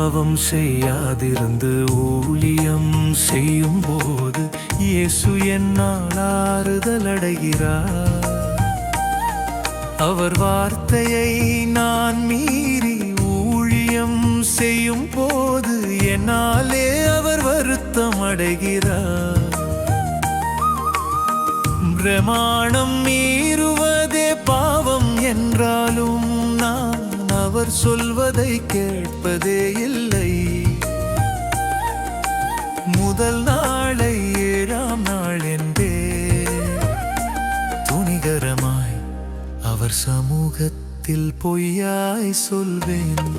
பாவம் செய்யாதிருந்து ஊழியம் செய்யும் போது இயேசு என்னால் ஆறுதல் அடைகிறார். அவர் வார்த்தையை நான் மீறி ஊழியம் செய்யும் போது என்னாலே அவர் வருத்தம் அடைகிறார். பிரமாணம் மீறுவதே பாவம் என்றாலும் நான் அவர் சொல்வதை கேட்பதே இல்லை. முதல் நாளை 7ஆம் நாள் என்பே துணிகரமாய் அவர் சமூகத்தில் பொய்யாய் சொல்வேன்.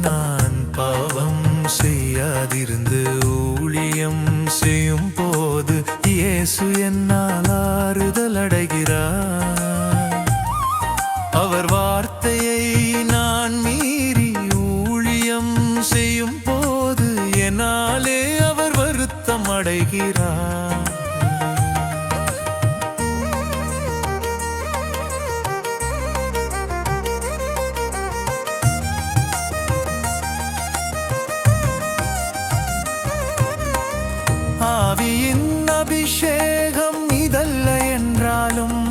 நான் பாவம் செய்யாதிருந்து ஊழியம் செய்யும் போது இயேசு என்னால் ஆறுதல் அடைகிறார். அவர் வார்த்தையை நான் மீறி ஊழியம் செய்யும் போது என்னாலே அவர் வருத்தம் அடைகிறார். ஆவியின் அபிஷேகம் இதல்ல என்றாலும்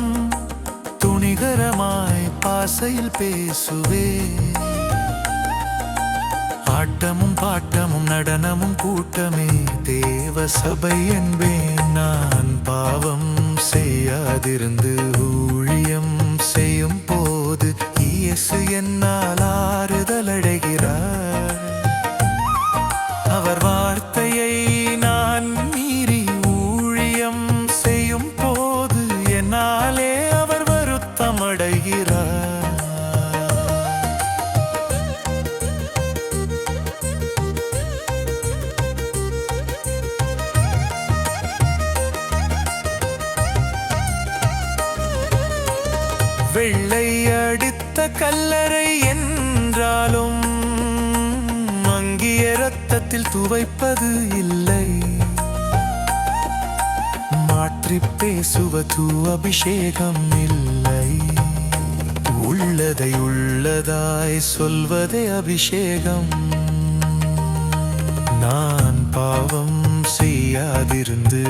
துணிகரமாய் பாசையில் பேசுவே. ஆட்டமும் பாட்டமும் நடனமும் கூட்டமே தேவ சபை என்பேன். நான் பாவம் செய்யாதிருந்து ஊழியம் செய்யும் போது இயேசு என்னால் ஆறுதல் அடைகிறார். அவர் வார்த்தையை நான் மீறி ஊழியம் செய்யும் போது என்னாலே அவர் வருத்தம் அடைகிறார். வெள்ளை அடித்த கல்லறை என்றாலும் மங்கிய இரத்தத்தில் துவைப்பது இல்லை. மாற்றி பேசுவது அபிஷேகம் இல்லை. உள்ளதை உள்ளதாய் சொல்வதே அபிஷேகம். நான் பாவம் செய்யாதிருந்து